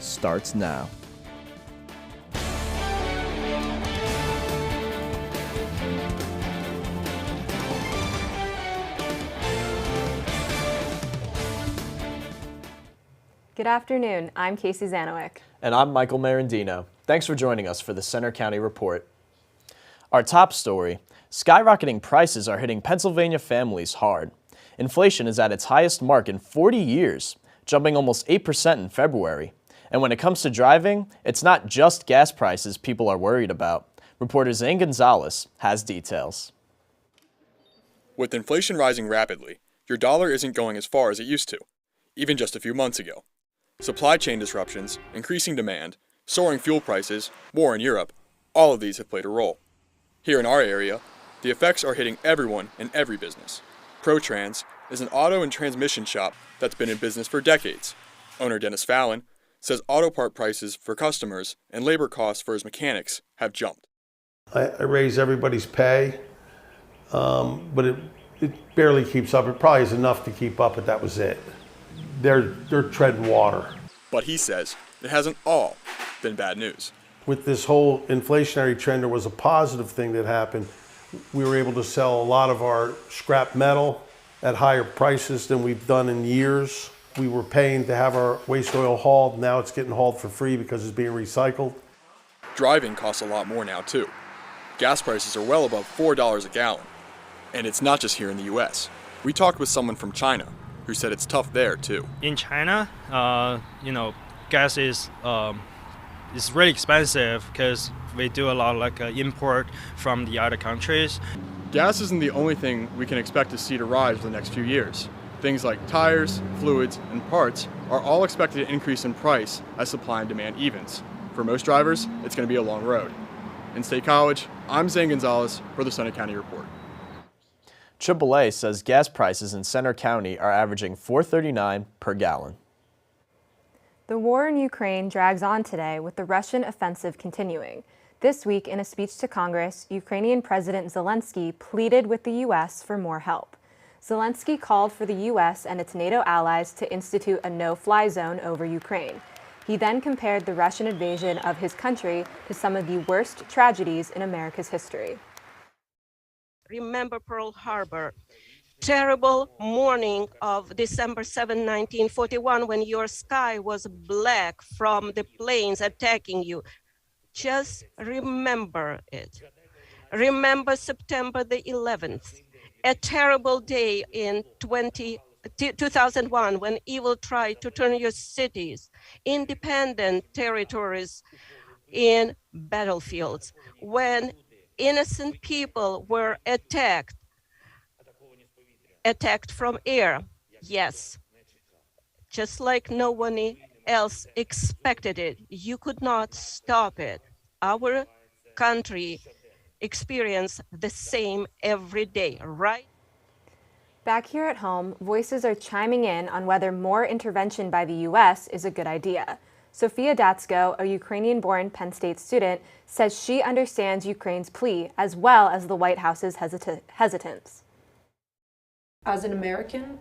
starts now. Good afternoon, I'm Casey Zanowick. And I'm Michael Marandino. Thanks for joining us for the Center County Report. Our top story, skyrocketing prices are hitting Pennsylvania families hard. Inflation is at its highest mark in 40 years, jumping almost 8% in February. And when it comes to driving, it's not just gas prices people are worried about. Reporter Zane Gonzalez has details. With inflation rising rapidly, your dollar isn't going as far as it used to, even just a few months ago. Supply chain disruptions, increasing demand, soaring fuel prices, war in Europe, all of these have played a role. Here in our area, the effects are hitting everyone and every business. ProTrans is an auto and transmission shop that's been in business for decades. Owner Dennis Fallon says auto part prices for customers and labor costs for his mechanics have jumped. I raise everybody's pay, but it barely keeps up. It probably is enough to keep up, but that was it. They're treading water. But he says it hasn't all been bad news. With this whole inflationary trend, there was a positive thing that happened. We were able to sell a lot of our scrap metal at higher prices than we've done in years. We were paying to have our waste oil hauled. Now it's getting hauled for free because it's being recycled. Driving costs a lot more now too. Gas prices are well above $4 a gallon. And it's not just here in the US. We talked with someone from China who said it's tough there too. In China, gas is really expensive because we do a lot of import from the other countries. Gas isn't the only thing we can expect to see to rise for the next few years. Things like tires, fluids, and parts are all expected to increase in price as supply and demand evens. For most drivers, it's going to be a long road. In State College, I'm Zane Gonzalez for the Center County Report. AAA says gas prices in Center County are averaging $4.39 per gallon. The war in Ukraine drags on today with the Russian offensive continuing. This week, in a speech to Congress, Ukrainian President Zelensky pleaded with the U.S. for more help. Zelensky called for the U.S. and its NATO allies to institute a no-fly zone over Ukraine. He then compared the Russian invasion of his country to some of the worst tragedies in America's history. Remember Pearl Harbor, terrible morning of December 7, 1941, when your sky was black from the planes attacking you. Just remember it. Remember September the 11th, a terrible day in 2001 when evil tried to turn your cities, independent territories, in battlefields, when innocent people were attacked from air. Yes, just like no one else expected it. You could not stop it. Our country experiences the same every day, right? Back here at home, voices are chiming in on whether more intervention by the U.S. is a good idea. Sofia Datsko, a Ukrainian-born Penn State student, says she understands Ukraine's plea as well as the White House's hesitance. As an American,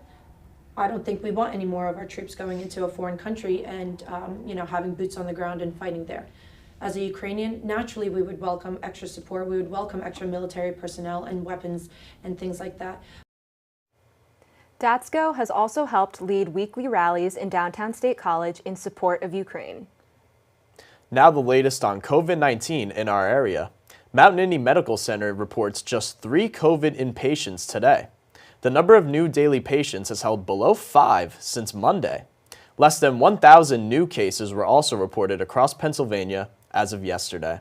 I don't think we want any more of our troops going into a foreign country and having boots on the ground and fighting there. As a Ukrainian, naturally we would welcome extra support. We would welcome extra military personnel and weapons and things like that. Datsko has also helped lead weekly rallies in downtown State College in support of Ukraine. Now the latest on COVID-19 in our area. Mountain Indy Medical Center reports just 3 COVID inpatients today. The number of new daily patients has held below 5 since Monday. Less than 1,000 new cases were also reported across Pennsylvania as of yesterday.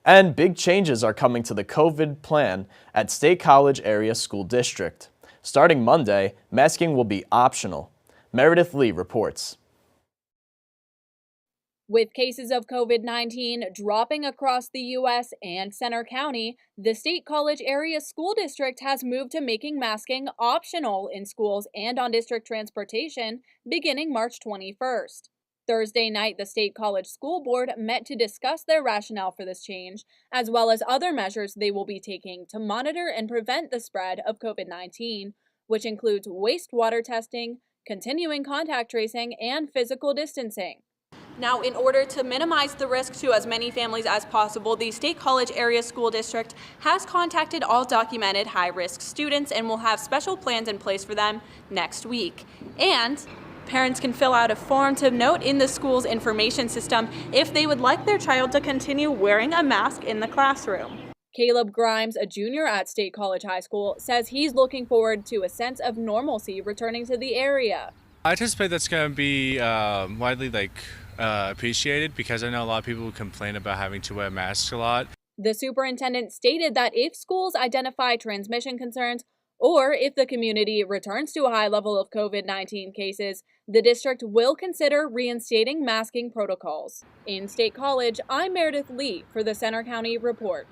And big changes are coming to the COVID plan at State College Area School District. Starting Monday, masking will be optional. Meredith Lee reports. With cases of COVID-19 dropping across the U.S. and Center County, the State College Area School District has moved to making masking optional in schools and on district transportation beginning March 21st. Thursday night, the State College School Board met to discuss their rationale for this change, as well as other measures they will be taking to monitor and prevent the spread of COVID-19, which includes wastewater testing, continuing contact tracing, and physical distancing. Now, in order to minimize the risk to as many families as possible, the State College Area School District has contacted all documented high-risk students and will have special plans in place for them next week. And parents can fill out a form to note in the school's information system if they would like their child to continue wearing a mask in the classroom. Caleb Grimes, a junior at State College High School, says he's looking forward to a sense of normalcy returning to the area. I anticipate that's going to be widely appreciated because I know a lot of people who complain about having to wear masks a lot. The superintendent stated that if schools identify transmission concerns or if the community returns to a high level of COVID-19 cases, the district will consider reinstating masking protocols. In State College, I'm Meredith Lee for the Center County Report.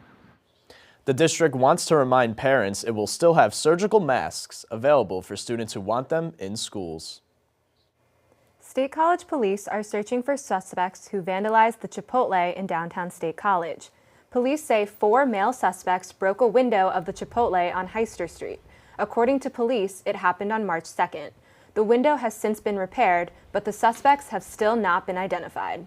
The district wants to remind parents it will still have surgical masks available for students who want them in schools. State College police are searching for suspects who vandalized the Chipotle in downtown State College. Police say 4 male suspects broke a window of the Chipotle on Heister Street. According to police, it happened on March 2nd. The window has since been repaired, but the suspects have still not been identified.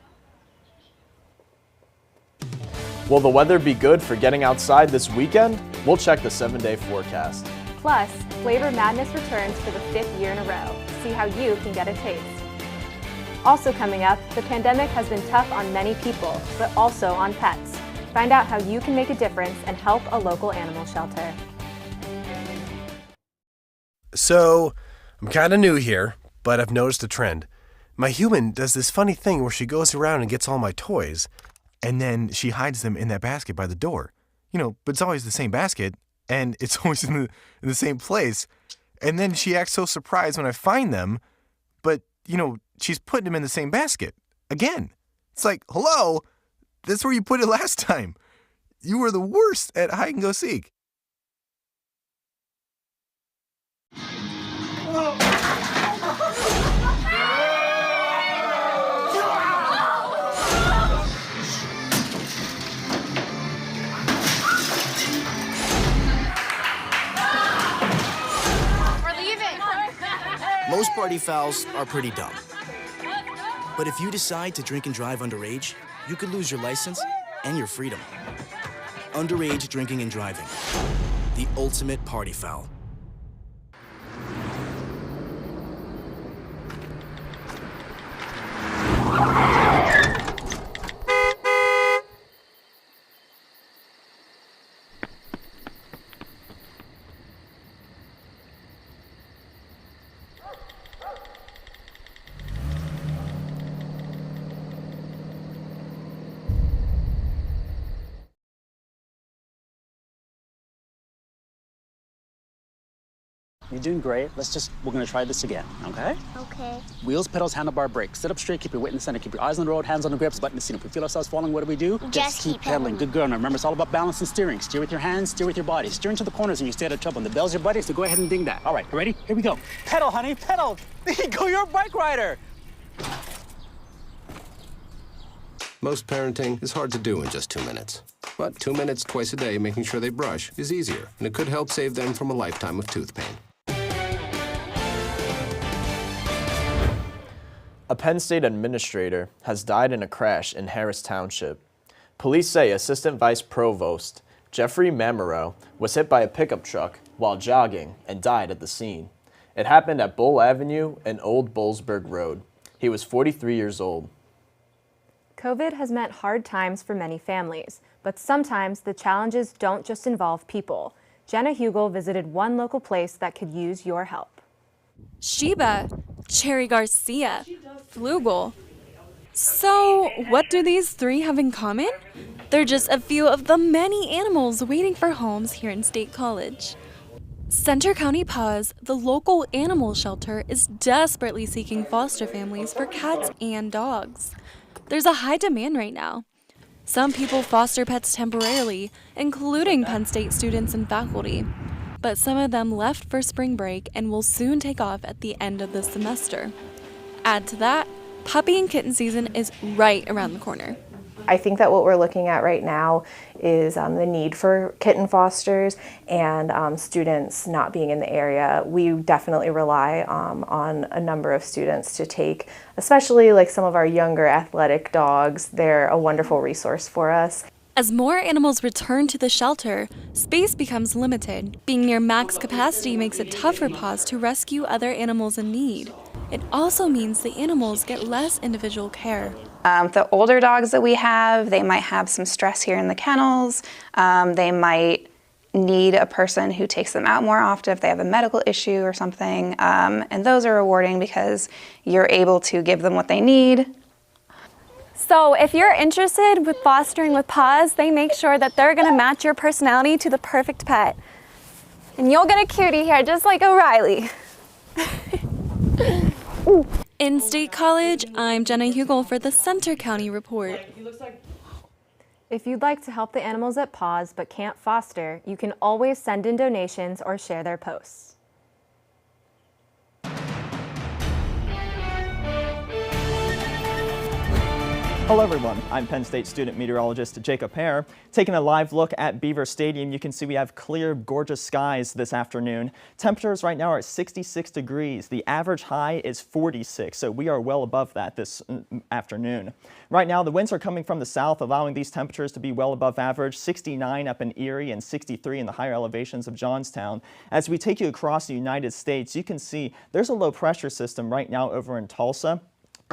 Will the weather be good for getting outside this weekend? We'll check the 7-day forecast. Plus, Flavor Madness returns for the 5th year in a row. See how you can get a taste. Also coming up, the pandemic has been tough on many people, but also on pets. Find out how you can make a difference and help a local animal shelter. So, I'm kind of new here, but I've noticed a trend. My human does this funny thing where she goes around and gets all my toys, and then she hides them in that basket by the door. But it's always the same basket, and it's always in the same place. And then she acts so surprised when I find them, but, she's putting them in the same basket. Again. It's like, hello? That's where you put it last time. You were the worst at hide and go seek. Most party fouls are pretty dumb. But if you decide to drink and drive underage, you could lose your license and your freedom. Underage drinking and driving. The ultimate party foul. You're doing great. We're gonna try this again, okay? Okay. Wheels, pedals, handlebar, brakes. Sit up straight, keep your weight in the center, keep your eyes on the road, hands on the grips, button the seat. If we feel ourselves falling, what do? Just keep pedaling. Good girl. Now remember, it's all about balance and steering. Steer with your hands, steer with your body. Steer into the corners and you stay out of trouble. And the bell's your buddy, so go ahead and ding that. All right, you ready? Here we go. Pedal, honey, pedal. There you go, you're a bike rider. Most parenting is hard to do in just 2 minutes. But 2 minutes twice a day making sure they brush is easier, and it could help save them from a lifetime of tooth pain. A Penn State administrator has died in a crash in Harris Township. Police say Assistant Vice Provost Jeffrey Mamero was hit by a pickup truck while jogging and died at the scene. It happened at Bull Avenue and Old Bullsburg Road. He was 43 years old. COVID has meant hard times for many families, but sometimes the challenges don't just involve people. Jenna Hugel visited one local place that could use your help. Sheba, Cherry Garcia, Flugel. So, what do these 3 have in common? They're just a few of the many animals waiting for homes here in State College. Center County Paws, the local animal shelter, is desperately seeking foster families for cats and dogs. There's a high demand right now. Some people foster pets temporarily, including Penn State students and faculty. But some of them left for spring break and will soon take off at the end of the semester. Add to that, puppy and kitten season is right around the corner. I think that what we're looking at right now is the need for kitten fosters and students not being in the area. We definitely rely on a number of students to take, especially like some of our younger athletic dogs. They're a wonderful resource for us. As more animals return to the shelter, space becomes limited. Being near max capacity makes it tough for PAWS to rescue other animals in need. It also means the animals get less individual care. The older dogs that we have, they might have some stress here in the kennels. They might need a person who takes them out more often if they have a medical issue or something. And those are rewarding because you're able to give them what they need. So if you're interested with fostering with PAWS, they make sure that they're gonna match your personality to the perfect pet. And you'll get a cutie here, just like O'Reilly. In State College, I'm Jenna Hugel for the Center County Report. If you'd like to help the animals at PAWS but can't foster, you can always send in donations or share their posts. Hello everyone, I'm Penn State student meteorologist Jacob Hare. Taking a live look at Beaver Stadium, you can see we have clear, gorgeous skies this afternoon. Temperatures right now are at 66 degrees. The average high is 46, so we are well above that this afternoon. Right now, the winds are coming from the south, allowing these temperatures to be well above average, 69 up in Erie and 63 in the higher elevations of Johnstown. As we take you across the United States, you can see there's a low pressure system right now over in Tulsa.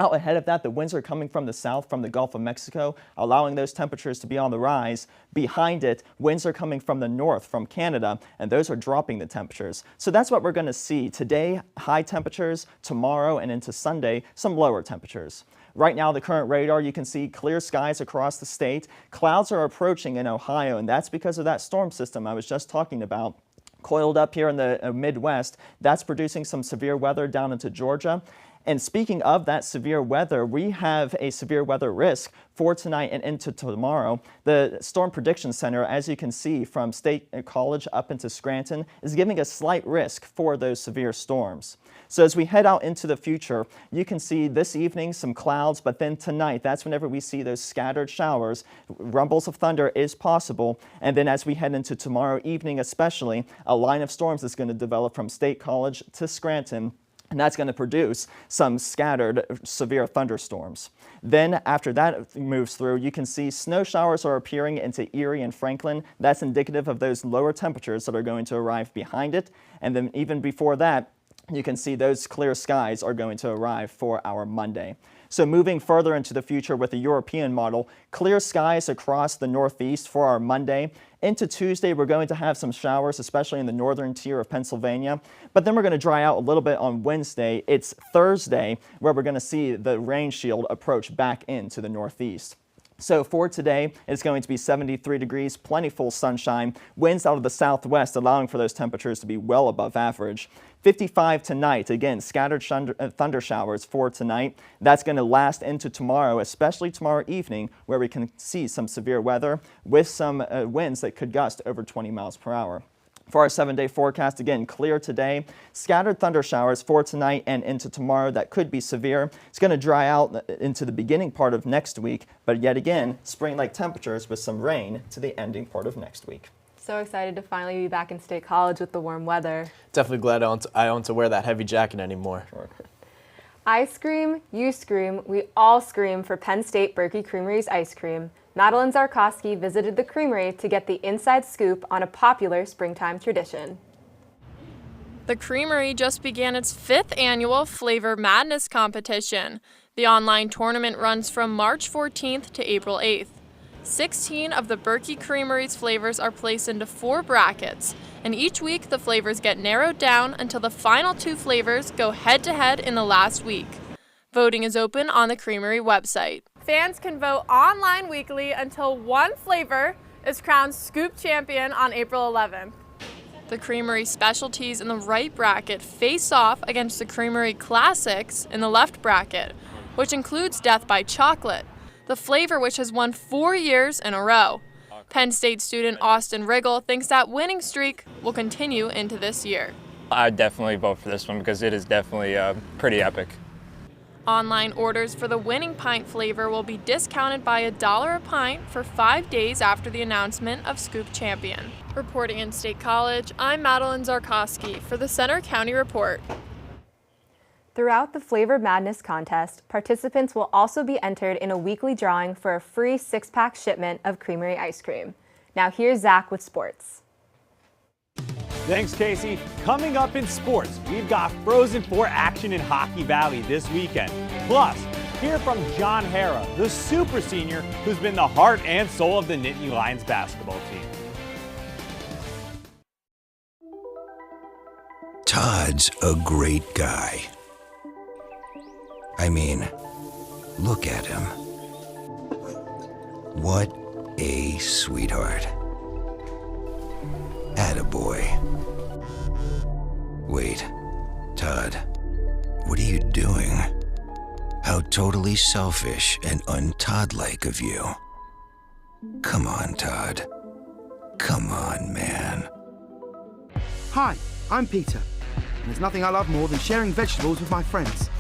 Out ahead of that, the winds are coming from the south from the Gulf of Mexico, allowing those temperatures to be on the rise. Behind it, winds are coming from the north from Canada, and those are dropping the temperatures. So that's what we're going to see today, high temperatures, tomorrow and into Sunday, some lower temperatures. Right now, the current radar, you can see clear skies across the state. Clouds are approaching in Ohio, and that's because of that storm system I was just talking about. Coiled up here in the Midwest, that's producing some severe weather down into Georgia. And speaking of that severe weather, we have a severe weather risk for tonight and into tomorrow. The Storm Prediction Center, as you can see from State College up into Scranton, is giving a slight risk for those severe storms. So as we head out into the future, you can see this evening some clouds, but then tonight, that's whenever we see those scattered showers. Rumbles of thunder is possible. And then as we head into tomorrow evening especially, a line of storms is going to develop from State College to Scranton. And that's going to produce some scattered severe thunderstorms. Then after that moves through, you can see snow showers are appearing into Erie and Franklin. That's indicative of those lower temperatures that are going to arrive behind it. And then even before that, you can see those clear skies are going to arrive for our Monday. So moving further into the future with the European model, clear skies across the Northeast for our Monday. Into Tuesday, we're going to have some showers, especially in the northern tier of Pennsylvania. But then we're going to dry out a little bit on Wednesday. It's Thursday where we're going to see the rain shield approach back into the Northeast. So for today, it's going to be 73 degrees, plentiful sunshine, winds out of the southwest, allowing for those temperatures to be well above average. 55 tonight, again, scattered thunder showers for tonight. That's going to last into tomorrow, especially tomorrow evening, where we can see some severe weather with some winds that could gust over 20 miles per hour. For our 7-day forecast, again, clear today. Scattered thunder showers for tonight and into tomorrow that could be severe. It's going to dry out into the beginning part of next week, but yet again, spring-like temperatures with some rain to the ending part of next week. So excited to finally be back in State College with the warm weather. Definitely glad I don't have to wear that heavy jacket anymore. Sure. I scream, you scream, we all scream for Penn State Berkey Creamery's ice cream. Madeline Zarkowski visited the creamery to get the inside scoop on a popular springtime tradition. The creamery just began its 5th annual Flavor Madness competition. The online tournament runs from March 14th to April 8th. 16 of the Berkey Creamery's flavors are placed into 4 brackets, and each week the flavors get narrowed down until the final 2 flavors go head-to-head in the last week. Voting is open on the Creamery website. Fans can vote online weekly until one flavor is crowned Scoop Champion on April 11th. The Creamery specialties in the right bracket face off against the Creamery Classics in the left bracket, which includes Death by Chocolate, the flavor which has won 4 years in a row. Penn State student Austin Riggle thinks that winning streak will continue into this year. I'd definitely vote for this one because it is definitely pretty epic. Online orders for the winning pint flavor will be discounted by $1 a pint for 5 days after the announcement of Scoop Champion. Reporting in State College, I'm Madeline Zarkowski for the Center County Report. Throughout the Flavor Madness contest, participants will also be entered in a weekly drawing for a free 6-pack shipment of Creamery ice cream. Now here's Zach with sports. Thanks, Casey. Coming up in sports, we've got Frozen 4 action in Hockey Valley this weekend. Plus, hear from John Hara, the super senior who's been the heart and soul of the Nittany Lions basketball team. Todd's a great guy. I mean, look at him. What a sweetheart. Attaboy. Wait, Todd, what are you doing? How totally selfish and un-Todd-like of you. Come on, Todd. Come on, man. Hi, I'm Peter, and there's nothing I love more than sharing vegetables with my friends.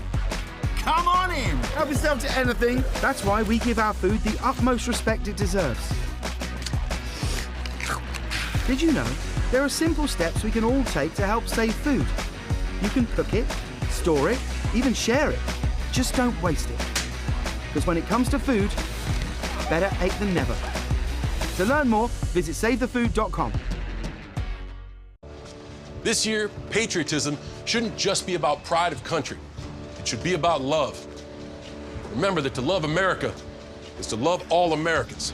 Come on in! Help yourself to anything. That's why we give our food the utmost respect it deserves. Did you know there are simple steps we can all take to help save food? You can cook it, store it, even share it. Just don't waste it. Because when it comes to food, better ate than never. To learn more, visit SaveTheFood.com. This year, patriotism shouldn't just be about pride of country. It should be about love. Remember that to love America is to love all Americans.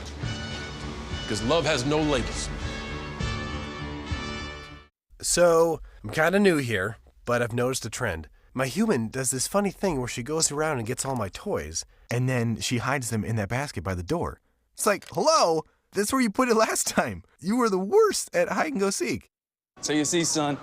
Because love has no labels. So, I'm kind of new here, but I've noticed a trend. My human does this funny thing where she goes around and gets all my toys, and then she hides them in that basket by the door. It's like, hello, that's where you put it last time. You were the worst at hide and go seek. So you see, son,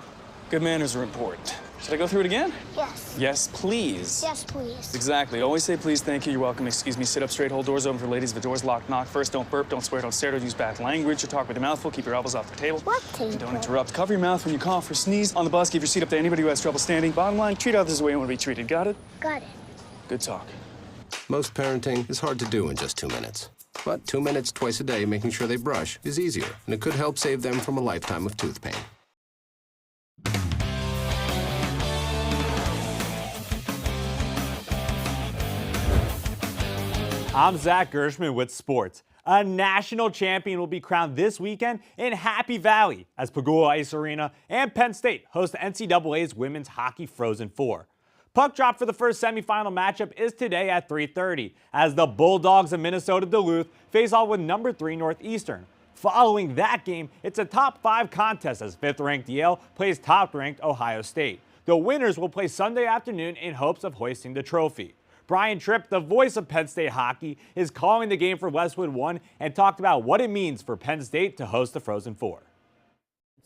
good manners are important. Should I go through it again? Yes. Yes, please. Yes, please. Exactly. Always say please, thank you, you're welcome, excuse me, sit up straight, hold doors open for ladies. If the door's locked, knock first, don't burp, don't swear, don't stare, don't use bad language, or talk with your mouth full, keep your elbows off the table. What table? Don't interrupt. Cover your mouth when you cough or sneeze. On the bus, give your seat up to anybody who has trouble standing. Bottom line, treat others the way you want to be treated. Got it? Got it. Good talk. Most parenting is hard to do in just 2 minutes. But 2 minutes twice a day making sure they brush is easier, and it could help save them from a lifetime of tooth pain. I'm Zach Gershman with sports. A national champion will be crowned this weekend in Happy Valley as Pagula Ice Arena and Penn State host the NCAA's Women's Hockey Frozen 4. Puck drop for the first semifinal matchup is today at 3:30 as the Bulldogs of Minnesota Duluth face off with number 3 Northeastern. Following that game, it's a top 5 contest as 5th-ranked Yale plays top-ranked Ohio State. The winners will play Sunday afternoon in hopes of hoisting the trophy. Brian Tripp, the voice of Penn State hockey, is calling the game for Westwood One and talked about what it means for Penn State to host the Frozen Four.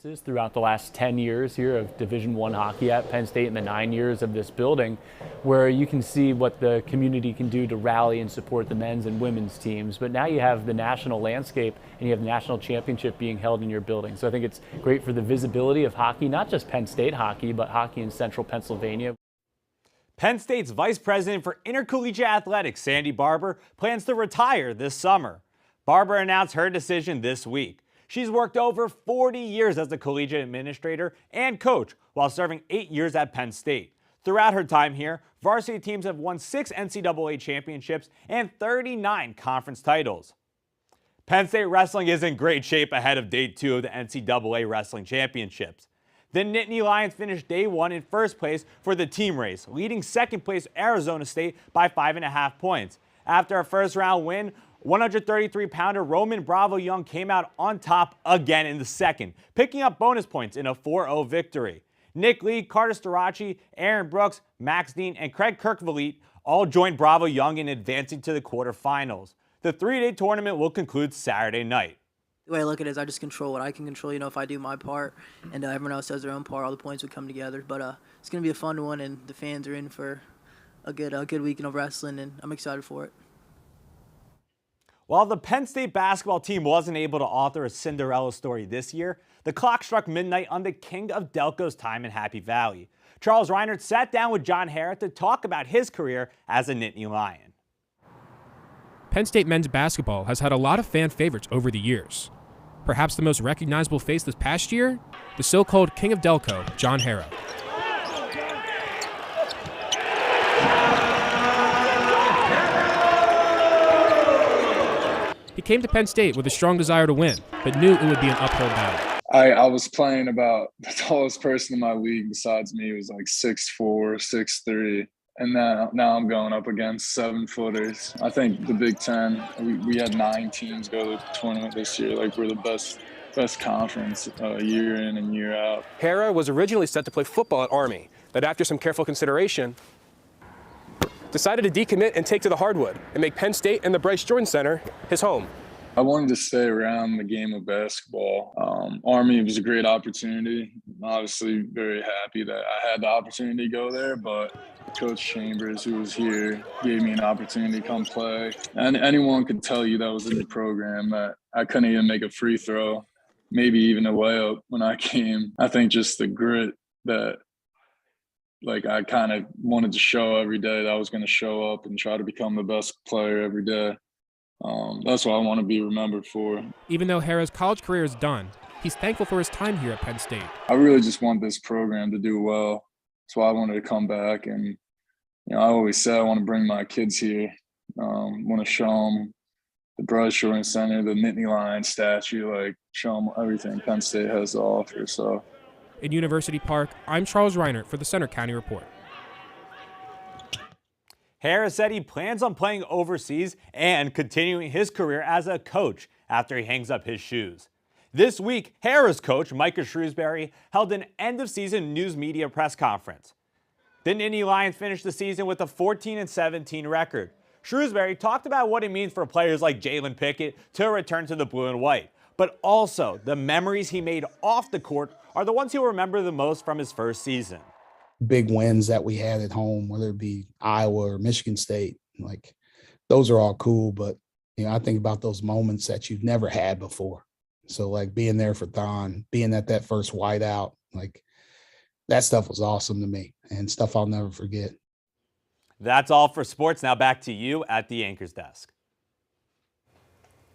Throughout the last 10 years here of Division I hockey at Penn State and the 9 years of this building, where you can see what the community can do to rally and support the men's and women's teams. But now you have the national landscape and you have the national championship being held in your building. So I think it's great for the visibility of hockey, not just Penn State hockey, but hockey in central Pennsylvania. Penn State's Vice President for Intercollegiate Athletics, Sandy Barber, plans to retire this summer. Barber announced her decision this week. She's worked over 40 years as a collegiate administrator and coach while serving 8 years at Penn State. Throughout her time here, varsity teams have won 6 NCAA championships and 39 conference titles. Penn State wrestling is in great shape ahead of Day 2 of the NCAA Wrestling Championships. The Nittany Lions finished Day 1 in first place for the team race, leading second place Arizona State by 5.5 points. After a first-round win, 133-pounder Roman Bravo Young came out on top again in the second, picking up bonus points in a 4-0 victory. Nick Lee, Carter Starachi, Aaron Brooks, Max Dean, and Craig Kirkvalit all joined Bravo Young in advancing to the quarterfinals. The 3-day tournament will conclude Saturday night. The way I look at it is I just control what I can control. You know, if I do my part and everyone else does their own part, all the points would come together. But it's going to be a fun one, and the fans are in for a good weekend of wrestling, and I'm excited for it. While the Penn State basketball team wasn't able to author a Cinderella story this year, the clock struck midnight on the king of Delco's time in Happy Valley. Charles Reinert sat down with John Harrah to talk about his career as a Nittany Lion. Penn State men's basketball has had a lot of fan favorites over the years. Perhaps the most recognizable face this past year, the so-called King of Delco, John Harrah. He came to Penn State with a strong desire to win, but knew it would be an uphill battle. I was playing about the tallest person in my league besides me was like 6'4", 6'3". And now I'm going up against 7-footers. I think the Big Ten, we had 9 teams go to the tournament this year. Like, we're the best conference year in and year out. Harrah was originally set to play football at Army, but after some careful consideration, decided to decommit and take to the hardwood and make Penn State and the Bryce Jordan Center his home. I wanted to stay around the game of basketball. Army was a great opportunity. I'm obviously very happy that I had the opportunity to go there, but Coach Chambers, who was here, gave me an opportunity to come play. And anyone could tell you that was in the program that I couldn't even make a free throw, maybe even a layup when I came. I think just the grit that I kind of wanted to show every day that I was going to show up and try to become the best player every day. That's what I want to be remembered for. Even though Harrah's college career is done, he's thankful for his time here at Penn State. I really just want this program to do well. That's why I wanted to come back. And, I always say I want to bring my kids here. Want to show them the Bryce Jordan Center, the Nittany Lion statue, show them everything Penn State has to offer. So, in University Park, I'm Charles Reinert for the Center County Report. Harrah said he plans on playing overseas and continuing his career as a coach after he hangs up his shoes. This week, Harrah's coach, Micah Shrewsbury, held an end-of-season news media press conference. The Nittany Lions finished the season with a 14-17 record. Shrewsbury talked about what it means for players like Jalen Pickett to return to the blue and white, but also the memories he made off the court are the ones he'll remember the most from his first season. Big wins that we had at home, whether it be Iowa or Michigan State, those are all cool. But, I think about those moments that you've never had before. So being there for Thon, being at that first whiteout, that stuff was awesome to me and stuff I'll never forget. That's all for sports. Now back to you at the anchor's desk.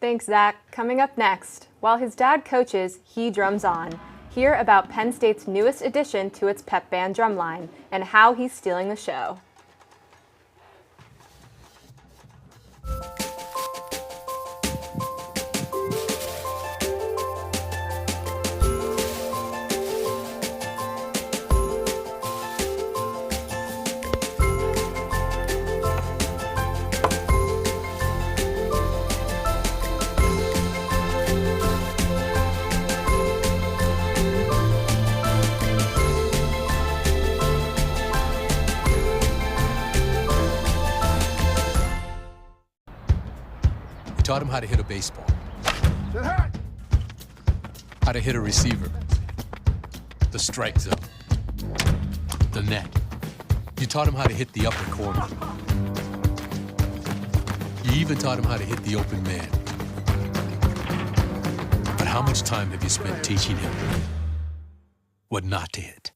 Thanks, Zach. Coming up next, while his dad coaches, he drums on. Hear about Penn State's newest addition to its pep band drumline and how he's stealing the show. Taught him how to hit a baseball, how to hit a receiver, the strike zone, the net. You taught him how to hit the upper corner. You even taught him how to hit the open man. But how much time have you spent teaching him what not to hit?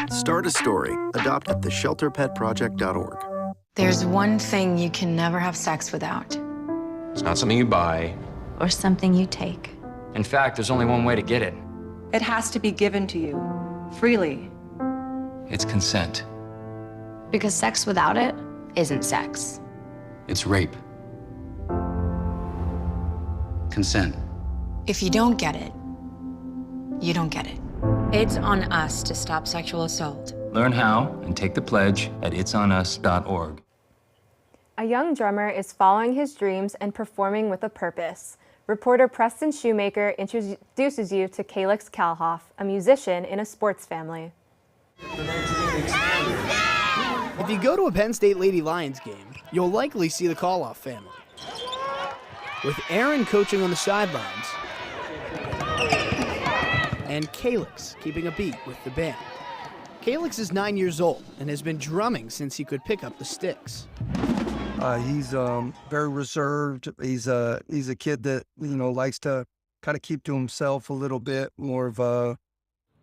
Start a story. Adopt at theshelterpetproject.org. There's one thing you can never have sex without. It's not something you buy. Or something you take. In fact, there's only one way to get it. It has to be given to you, freely. It's consent. Because sex without it isn't sex. It's rape. Consent. If you don't get it, you don't get it. It's on us to stop sexual assault. Learn how and take the pledge at itsonus.org. A young drummer is following his dreams and performing with a purpose. Reporter Preston Shoemaker introduces you to Calix Kalhoff, a musician in a sports family. If you go to a Penn State Lady Lions game, you'll likely see the Kalhoff family. With Aaron coaching on the sidelines and Calix keeping a beat with the band. Calix is 9 years old and has been drumming since he could pick up the sticks. He's very reserved. He's a kid that, likes to kind of keep to himself a little bit, more of a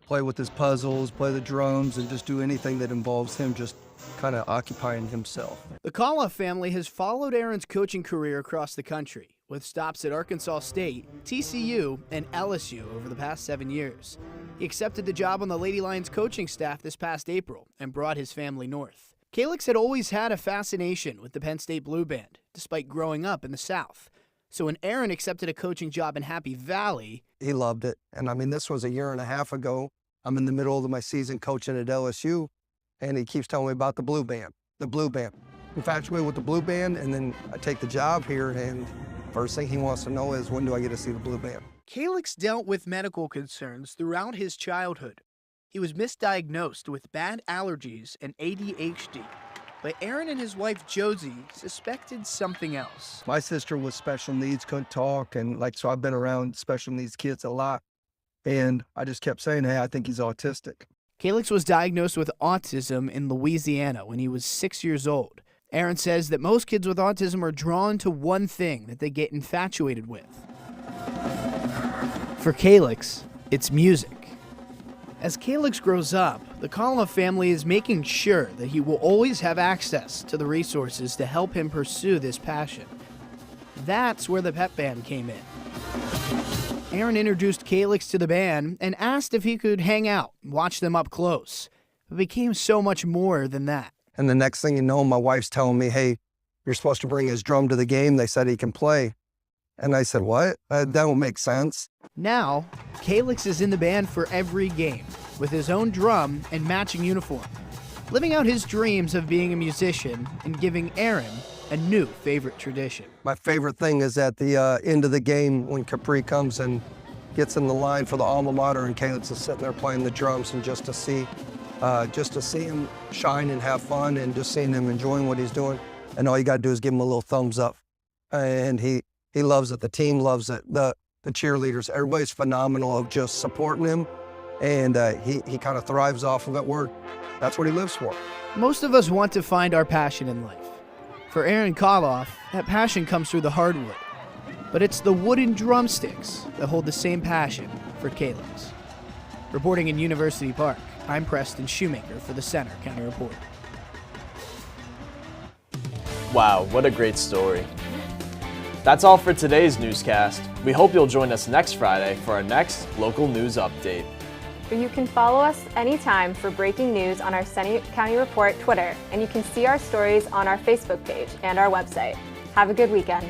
play with his puzzles, play the drums, and just do anything that involves him just kind of occupying himself. The Kalhoff family has followed Aaron's coaching career across the country, with stops at Arkansas State, TCU, and LSU over the past 7 years. He accepted the job on the Lady Lions coaching staff this past April and brought his family north. Calix had always had a fascination with the Penn State Blue Band, despite growing up in the South. So when Aaron accepted a coaching job in Happy Valley, he loved it. And I mean, this was a year and a half ago. I'm in the middle of my season coaching at LSU, and he keeps telling me about the Blue Band, Infatuated with the Blue Band, and then I take the job here, and first thing he wants to know is, when do I get to see the Blue Band? Calix dealt with medical concerns throughout his childhood. He was misdiagnosed with bad allergies and ADHD, but Aaron and his wife Josie suspected something else. My sister was special needs, couldn't talk, and so I've been around special needs kids a lot, and I just kept saying, hey, I think he's autistic. Calix was diagnosed with autism in Louisiana when he was 6 years old. Aaron says that most kids with autism are drawn to one thing that they get infatuated with. For Calix, it's music. As Calix grows up, the Kalhoff family is making sure that he will always have access to the resources to help him pursue this passion. That's where the pep band came in. Aaron introduced Calix to the band and asked if he could hang out and watch them up close. It became so much more than that. And the next thing you know, my wife's telling me, hey, you're supposed to bring his drum to the game. They said he can play. And I said, what? That don't make sense. Now, Calix is in the band for every game, with his own drum and matching uniform, living out his dreams of being a musician and giving Aaron a new favorite tradition. My favorite thing is at the end of the game when Capri comes and gets in the line for the alma mater, and Calix is sitting there playing the drums, and just to see him shine and have fun, and just seeing him enjoying what he's doing. And all you got to do is give him a little thumbs up. And he loves it. The team loves it. The cheerleaders, everybody's phenomenal of just supporting him. And he kind of thrives off of it. That's what he lives for. Most of us want to find our passion in life. For Aaron Kalhoff, that passion comes through the hardwood. But it's the wooden drumsticks that hold the same passion for Calix. Reporting in University Park, I'm Preston Shoemaker for the Center County Report. Wow, what a great story. That's all for today's newscast. We hope you'll join us next Friday for our next local news update. You can follow us anytime for breaking news on our Center County Report Twitter, and you can see our stories on our Facebook page and our website. Have a good weekend.